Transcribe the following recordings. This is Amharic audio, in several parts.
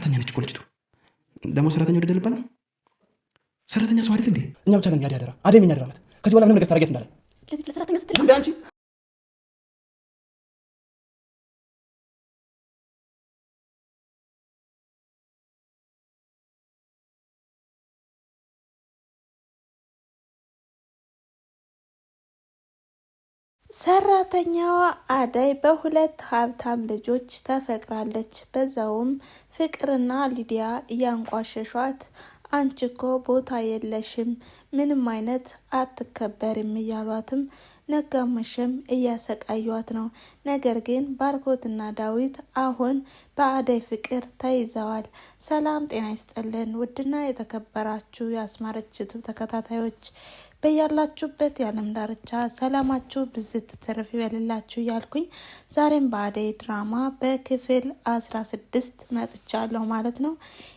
ሰራተኛ ነች እኮ ልጅቱ። ደግሞ ሰራተኛ ወደ ደልባ ነው። ሰራተኛ ሰው አይደል እንዴ? እኛ ብቻ ነን ያደራ አደም የሚያደራበት። ከዚህ በኋላ ምንም ነገር ታረጋት እንዳለ ለዚህ ለሰራተኛ ስትል አንቺ ሰራተኛዋ አደይ በሁለት ሀብታም ልጆች ተፈቅራለች። በዛውም ፍቅርና ሊዲያ እያንቋሸሿት አንቺ እኮ ቦታ የለሽም፣ ምንም አይነት አትከበርም እያሏትም ነጋመሸም እያሰቃዩት ነው። ነገር ግን ባርኮትና ዳዊት አሁን በአደይ ፍቅር ተይዘዋል። ሰላም ጤና ይስጥልን ውድና የተከበራችሁ የአስማረች ዩቲዩብ ተከታታዮች በያላችሁበት የዓለም ዳርቻ ሰላማችሁ ብዝት ትርፍ ይበልላችሁ እያልኩኝ ዛሬም በአደይ ድራማ በክፍል 16 መጥቻለሁ ማለት ነው።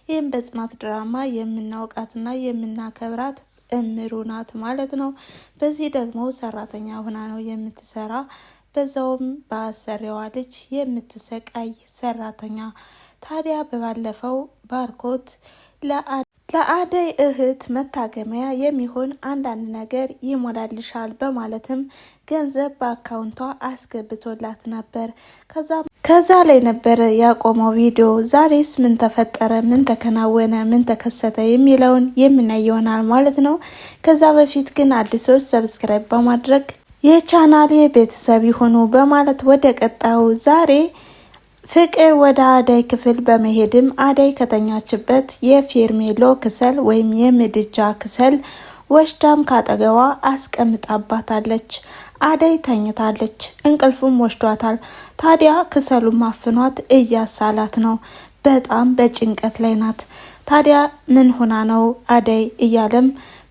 ይህም በጽናት ድራማ የምናውቃትና የምናከብራት እምሩ ናት ማለት ነው። በዚህ ደግሞ ሰራተኛ ሆና ነው የምትሰራ፣ በዛውም በአሰሪዋ ልጅ የምትሰቃይ ሰራተኛ። ታዲያ በባለፈው ባርኮት ለአደይ እህት መታገሚያ የሚሆን አንዳንድ ነገር ይሞላልሻል በማለትም ገንዘብ በአካውንቷ አስገብቶላት ነበር። ከዛ ላይ ነበር ያቆመው ቪዲዮ። ዛሬስ ምን ተፈጠረ፣ ምን ተከናወነ፣ ምን ተከሰተ የሚለውን የምናይ ይሆናል ማለት ነው። ከዛ በፊት ግን አዲሶች ሰብስክራይብ በማድረግ የቻናሌ ቤተሰብ ይሁኑ በማለት ወደ ቀጣዩ ዛሬ ፍቅር ወደ አደይ ክፍል በመሄድም አደይ ከተኛችበት የፌርሜሎ ክሰል ወይም የምድጃ ክሰል ወሽዳም ካጠገቧ አስቀምጣባታለች። አደይ ተኝታለች፣ እንቅልፉም ወስዷታል። ታዲያ ክሰሉ ማፍኗት እያሳላት ነው። በጣም በጭንቀት ላይ ናት። ታዲያ ምን ሆና ነው አደይ እያለም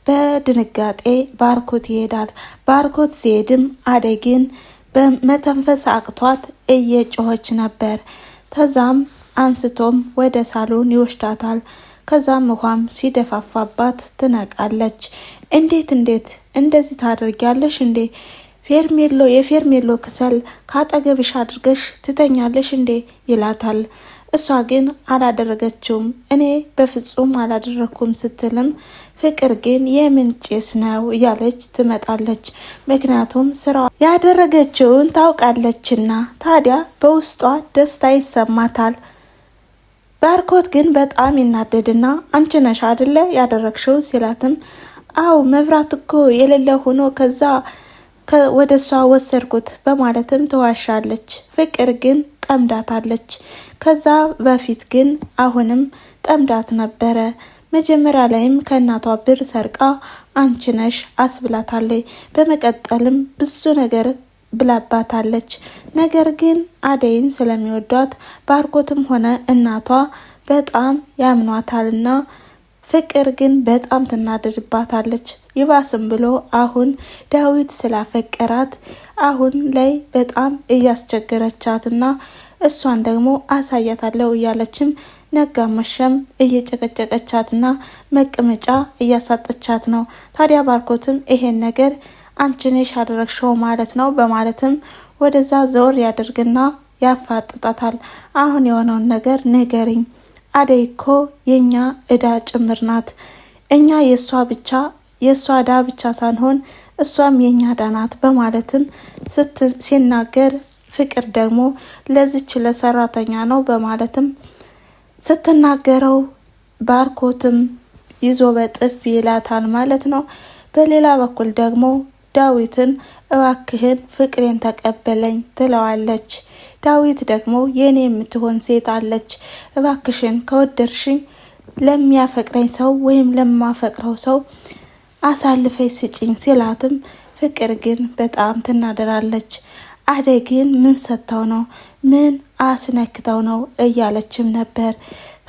በድንጋጤ ባርኮት ይሄዳል። ባርኮት ሲሄድም አደይ ግን በመተንፈስ አቅቷት እየጮኸች ነበር። ከዛም አንስቶም ወደ ሳሎን ይወስዳታል። ከዛም ውሃም ሲደፋፋባት ትነቃለች። እንዴት እንደዚህ ታደርጊያለሽ እንዴ? የፌርሜሎ ክሰል ካጠገብሽ አድርገሽ ትተኛለሽ እንዴ ይላታል። እሷ ግን አላደረገችውም፣ እኔ በፍጹም አላደረኩም ስትልም ፍቅር ግን የምን ጭስ ነው እያለች ትመጣለች። ምክንያቱም ስራ ያደረገችውን ታውቃለችና። ታዲያ በውስጧ ደስታ ይሰማታል። ባርኮት ግን በጣም ይናደድና አንቺ ነሽ አይደለ ያደረግሽው ሲላትም አው መብራት እኮ የሌለ ሆኖ ከዛ ወደ እሷ ወሰድኩት በማለትም ትዋሻለች። ፍቅር ግን ጠምዳታለች። ከዛ በፊት ግን አሁንም ጠምዳት ነበረ። መጀመሪያ ላይም ከእናቷ ብር ሰርቃ አንቺ ነሽ አስብላታለች። በመቀጠልም ብዙ ነገር ብላባታለች። ነገር ግን አደይን ስለሚወዷት ባርኮትም ሆነ እናቷ በጣም ያምኗታልና ፍቅር ግን በጣም ትናደድባታለች። ይባስም ብሎ አሁን ዳዊት ስላፈቀራት አሁን ላይ በጣም እያስቸገረቻትና እሷን ደግሞ አሳያታለሁ እያለችም ነጋመሸም እየጨቀጨቀቻትና መቀመጫ እያሳጠቻት ነው። ታዲያ ባርኮትም ይሄን ነገር አንቺ ነሽ ያደረግሽው ማለት ነው በማለትም ወደዛ ዞር ያደርግና ያፋጥጣታል። አሁን የሆነውን ነገር ንገሪኝ፣ አደይ እኮ የኛ እዳ ጭምር ናት። እኛ የእሷ እዳ ብቻ ሳንሆን እሷም የኛ እዳ ናት በማለትም ሲናገር ፍቅር ደግሞ ለዚች ለሰራተኛ ነው በማለትም ስትናገረው ባርኮትም ይዞ በጥፍ ይላታል ማለት ነው። በሌላ በኩል ደግሞ ዳዊትን እባክህን ፍቅሬን ተቀበለኝ ትለዋለች። ዳዊት ደግሞ የኔ የምትሆን ሴት አለች፣ እባክሽን ከወደድሽኝ ለሚያፈቅረኝ ሰው ወይም ለማፈቅረው ሰው አሳልፈኝ ስጪኝ ሲላትም ፍቅር ግን በጣም ትናደራለች። አደይ ግን ምን ሰጥተው ነው ምን አስነክተው ነው እያለችም ነበር።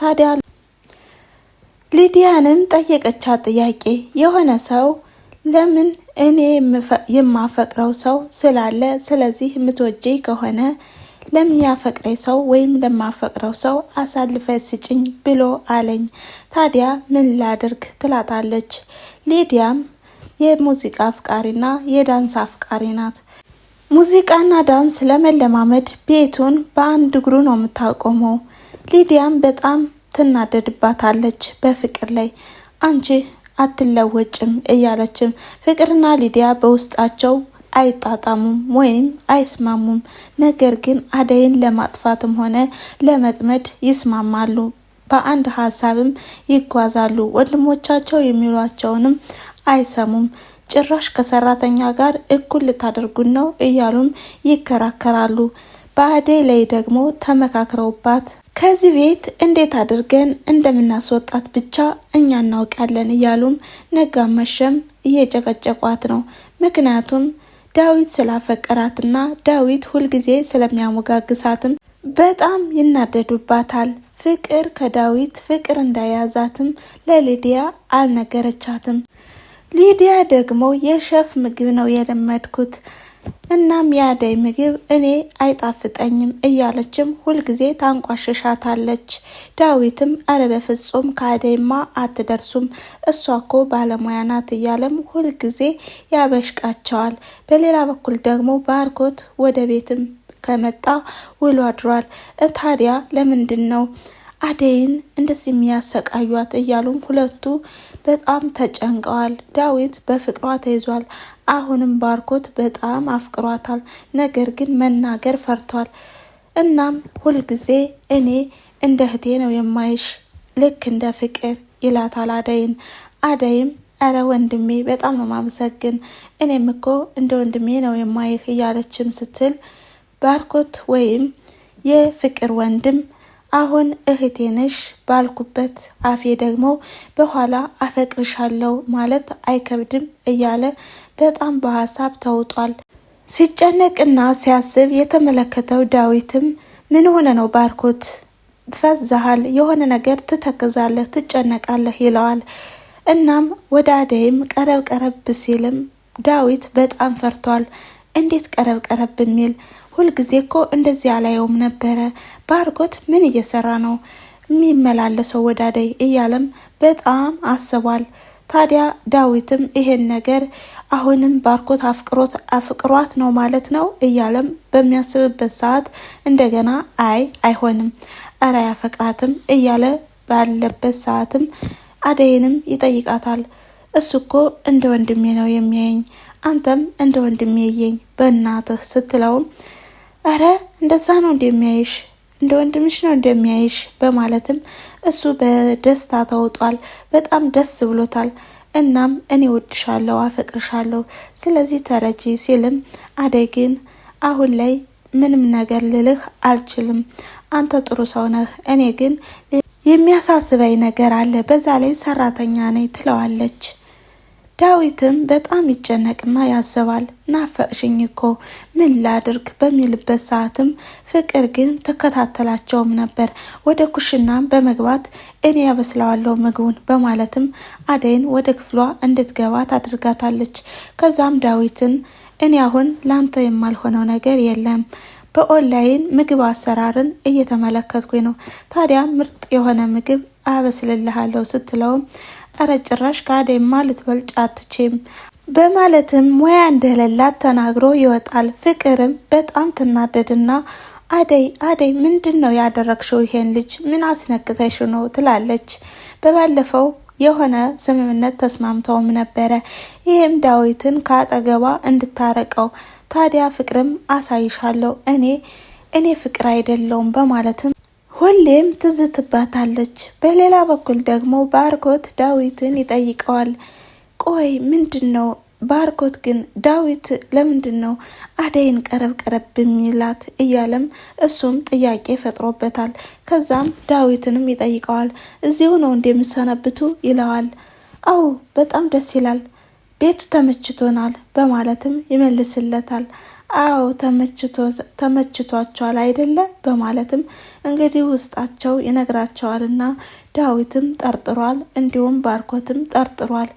ታዲያ ሊዲያንም ጠየቀቻት ጥያቄ፣ የሆነ ሰው ለምን እኔ የማፈቅረው ሰው ስላለ ስለዚህ የምትወጂ ከሆነ ለሚያፈቅረኝ ሰው ወይም ለማፈቅረው ሰው አሳልፈ ስጭኝ ብሎ አለኝ። ታዲያ ምን ላድርግ ትላታለች። ሊዲያም የሙዚቃ አፍቃሪና የዳንስ አፍቃሪ ናት። ሙዚቃና ዳንስ ለመለማመድ ቤቱን በአንድ እግሩ ነው የምታቆመው። ሊዲያም በጣም ትናደድባታለች በፍቅር ላይ። አንቺ አትለወጭም እያለችም ፍቅርና ሊዲያ በውስጣቸው አይጣጣሙም ወይም አይስማሙም። ነገር ግን አደይን ለማጥፋትም ሆነ ለመጥመድ ይስማማሉ። በአንድ ሀሳብም ይጓዛሉ። ወንድሞቻቸው የሚሏቸውንም አይሰሙም። ጭራሽ ከሰራተኛ ጋር እኩል ልታደርጉን ነው እያሉም ይከራከራሉ። በአደይ ላይ ደግሞ ተመካክረውባት ከዚህ ቤት እንዴት አድርገን እንደምናስወጣት ብቻ እኛ እናውቃለን እያሉም ነጋ መሸም እየጨቀጨቋት ነው። ምክንያቱም ዳዊት ስላፈቀራትና ዳዊት ሁልጊዜ ስለሚያሞጋግሳትም በጣም ይናደዱባታል። ፍቅር ከዳዊት ፍቅር እንዳያዛትም ለሊዲያ አልነገረቻትም። ሊዲያ ደግሞ የሸፍ ምግብ ነው የለመድኩት፣ እናም የአደይ ምግብ እኔ አይጣፍጠኝም እያለችም ሁልጊዜ ታንቋሽሻታለች። ዳዊትም አረ በፍጹም ከአደይማ አትደርሱም፣ እሷ እኮ ባለሙያ ናት እያለም ሁልጊዜ ያበሽቃቸዋል። በሌላ በኩል ደግሞ ባርኮት ወደ ቤትም ከመጣ ውሎ አድሯል። ታዲያ ለምንድን ነው አደይን እንደዚህ የሚያሰቃዩት እያሉም ሁለቱ በጣም ተጨንቀዋል። ዳዊት በፍቅሯ ተይዟል። አሁንም ባርኮት በጣም አፍቅሯታል። ነገር ግን መናገር ፈርቷል። እናም ሁልጊዜ እኔ እንደ እህቴ ነው የማይሽ ልክ እንደ ፍቅር ይላታል አደይን። አደይም አረ ወንድሜ በጣም ነው ማመሰግን፣ እኔም እኮ እንደ ወንድሜ ነው የማይህ እያለችም ስትል ባርኮት ወይም የፍቅር ወንድም አሁን እህቴ ነሽ ባልኩበት አፌ ደግሞ በኋላ አፈቅርሻለሁ ማለት አይከብድም እያለ በጣም በሀሳብ ተውጧል። ሲጨነቅና ሲያስብ የተመለከተው ዳዊትም ምን ሆነ ነው ባርኮት ፈዛሃል፣ የሆነ ነገር ትተክዛለህ፣ ትጨነቃለህ ይለዋል። እናም ወደ አደይም ቀረብ ቀረብ ሲልም ዳዊት በጣም ፈርቷል። እንዴት ቀረብ ቀረብ የሚል ሁልጊዜ እኮ እንደዚህ አላየውም ነበረ። ባርኮት ምን እየሰራ ነው የሚመላለሰው ወደ አደይ እያለም በጣም አስቧል። ታዲያ ዳዊትም ይሄን ነገር አሁንም ባርኮት አፍቅሯት ነው ማለት ነው እያለም በሚያስብበት ሰዓት እንደገና አይሆንም፣ እረ ያፈቅራትም እያለ ባለበት ሰዓትም አደይንም ይጠይቃታል። እሱ እኮ እንደ ወንድሜ ነው የሚያየኝ፣ አንተም እንደ ወንድሜ የኝ በእናትህ ስትለውም አረ እንደዛ ነው እንደሚያይሽ፣ እንደ ወንድምሽ ነው እንደሚያይሽ በማለትም እሱ በደስታ ተውጧል። በጣም ደስ ብሎታል። እናም እኔ ወድሻለሁ፣ አፈቅርሻለሁ፣ ስለዚህ ተረጂ ሲልም አደይ ግን አሁን ላይ ምንም ነገር ልልህ አልችልም፣ አንተ ጥሩ ሰው ነህ፣ እኔ ግን የሚያሳስበኝ ነገር አለ፣ በዛ ላይ ሰራተኛ ነኝ ትለዋለች። ዳዊትም በጣም ይጨነቅና ያስባል። ናፈቅሽኝ እኮ ምን ላድርግ በሚልበት ሰዓትም ፍቅር ግን ተከታተላቸውም ነበር። ወደ ኩሽናም በመግባት እኔ ያበስለዋለሁ ምግቡን በማለትም አደይን ወደ ክፍሏ እንድትገባ ታድርጋታለች። ከዛም ዳዊትን እኔ አሁን ላንተ የማልሆነው ነገር የለም፣ በኦንላይን ምግብ አሰራርን እየተመለከትኩኝ ነው፣ ታዲያ ምርጥ የሆነ ምግብ አበስልልሃለሁ ስትለውም እረ ጭራሽ ከአደይማ ልትበልጭ አትችም በማለትም ሙያ እንደሌላት ተናግሮ ይወጣል። ፍቅርም በጣም ትናደድና አደይ ምንድን ነው ያደረግሽው? ይሄን ልጅ ምን አስነክተሽ ነው ትላለች። በባለፈው የሆነ ስምምነት ተስማምተውም ነበረ፣ ይህም ዳዊትን ከአጠገቧ እንድታረቀው። ታዲያ ፍቅርም አሳይሻለሁ እኔ ፍቅር አይደለውም በማለትም ሁሌም ትዝትባታለች። በሌላ በኩል ደግሞ ባርኮት ዳዊትን ይጠይቀዋል። ቆይ ምንድን ነው ባርኮት ግን ዳዊት ለምንድን ነው አደይን ቀረብ ቀረብ የሚላት እያለም እሱም ጥያቄ ፈጥሮበታል። ከዛም ዳዊትንም ይጠይቀዋል። እዚሁ ነው እንደሚሰነብቱ ይለዋል። አው በጣም ደስ ይላል፣ ቤቱ ተመችቶናል በማለትም ይመልስለታል። አዎ ተመችቷቸዋል አይደለ በማለትም እንግዲህ ውስጣቸው ይነግራቸዋልና ዳዊትም ጠርጥሯል፣ እንዲሁም ባርኮትም ጠርጥሯል።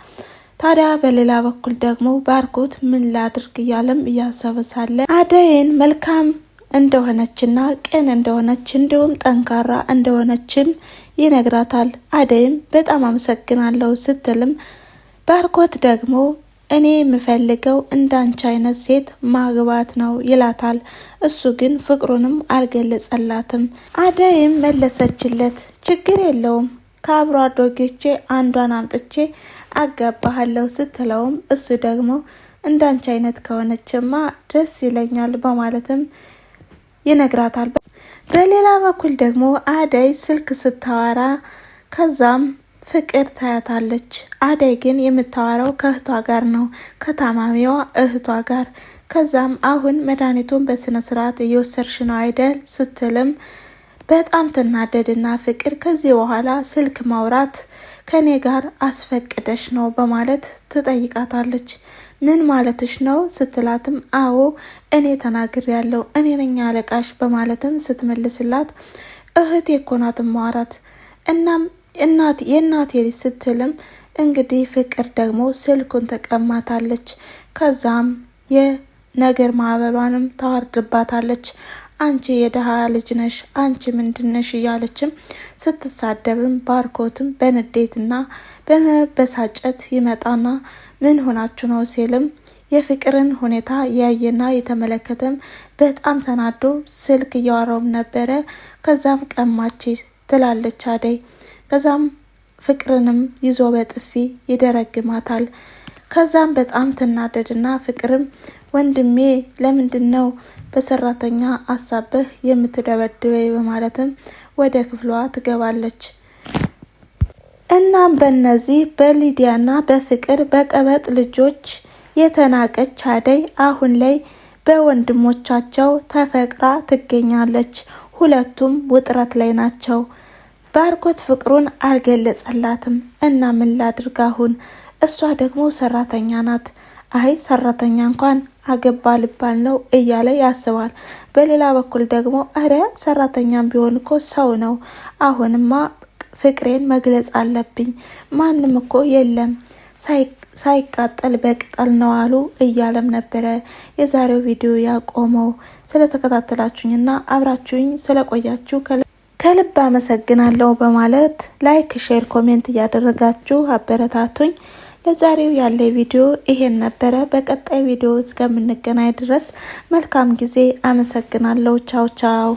ታዲያ በሌላ በኩል ደግሞ ባርኮት ምን ላድርግ እያለም እያሰበ ሳለ አደይን መልካም እንደሆነችና ቅን እንደሆነች እንዲሁም ጠንካራ እንደሆነችም ይነግራታል። አደይም በጣም አመሰግናለሁ ስትልም ባርኮት ደግሞ እኔ የምፈልገው እንዳንቺ አይነት ሴት ማግባት ነው ይላታል። እሱ ግን ፍቅሩንም አልገለጸላትም። አደይም መለሰችለት፣ ችግር የለውም ከአብሮ አደጎቼ አንዷን አምጥቼ አጋባሃለሁ ስትለውም እሱ ደግሞ እንዳንቺ አይነት ከሆነችማ ደስ ይለኛል በማለትም ይነግራታል። በሌላ በኩል ደግሞ አደይ ስልክ ስታወራ ከዛም ፍቅር ታያታለች። አደይ ግን የምታወራው ከእህቷ ጋር ነው፣ ከታማሚዋ እህቷ ጋር። ከዛም አሁን መድኃኒቱን በስነ ስርዓት እየወሰድሽ ነው አይደል ስትልም በጣም ትናደድና ፍቅር ከዚህ በኋላ ስልክ ማውራት ከኔ ጋር አስፈቅደሽ ነው በማለት ትጠይቃታለች። ምን ማለትሽ ነው ስትላትም አዎ እኔ ተናግሬያለሁ፣ እኔ ነኝ አለቃሽ በማለትም ስትመልስላት እህቴ እኮ ናት ማውራት እናም የእናቴ ልጅ ስትልም እንግዲህ ፍቅር ደግሞ ስልኩን ተቀማታለች። ከዛም የነገር ማዕበሏንም ታወርድባታለች። አንቺ የደሃ ልጅ ነሽ፣ አንቺ ምንድነሽ እያለችም ስትሳደብም ባርኮትም በንዴትና በመበሳጨት ይመጣና ምን ሆናችሁ ነው ሲልም የፍቅርን ሁኔታ ያየና የተመለከተም በጣም ተናዶ ስልክ እያወራውም ነበረ። ከዛም ቀማች ትላለች አደይ። ከዛም ፍቅርንም ይዞ በጥፊ ይደረግማታል። ከዛም በጣም ትናደድና ፍቅርም ወንድሜ ለምንድን ነው በሰራተኛ አሳበህ የምትደበድበኝ በማለትም ወደ ክፍሏ ትገባለች። እናም በእነዚህ በሊዲያና በፍቅር በቀበጥ ልጆች የተናቀች አደይ አሁን ላይ በወንድሞቻቸው ተፈቅራ ትገኛለች። ሁለቱም ውጥረት ላይ ናቸው። ባርኮት ፍቅሩን አልገለጸላትም እና ምን ላድርግ አሁን? እሷ ደግሞ ሰራተኛ ናት። አይ ሰራተኛ እንኳን አገባ ልባል ነው እያለ ያስባል። በሌላ በኩል ደግሞ አረ ሰራተኛም ቢሆን እኮ ሰው ነው። አሁንማ ፍቅሬን መግለጽ አለብኝ። ማንም እኮ የለም ሳይቃጠል በቅጠል ነው አሉ እያለም ነበረ የዛሬው ቪዲዮ ያቆመው። ስለተከታተላችሁኝና አብራችሁኝ ስለቆያችሁ ከልብ አመሰግናለሁ በማለት ላይክ፣ ሼር፣ ኮሜንት እያደረጋችሁ አበረታቱኝ። ለዛሬው ያለ ቪዲዮ ይሄን ነበረ። በቀጣይ ቪዲዮ እስከምንገናኝ ድረስ መልካም ጊዜ። አመሰግናለሁ። ቻው ቻው።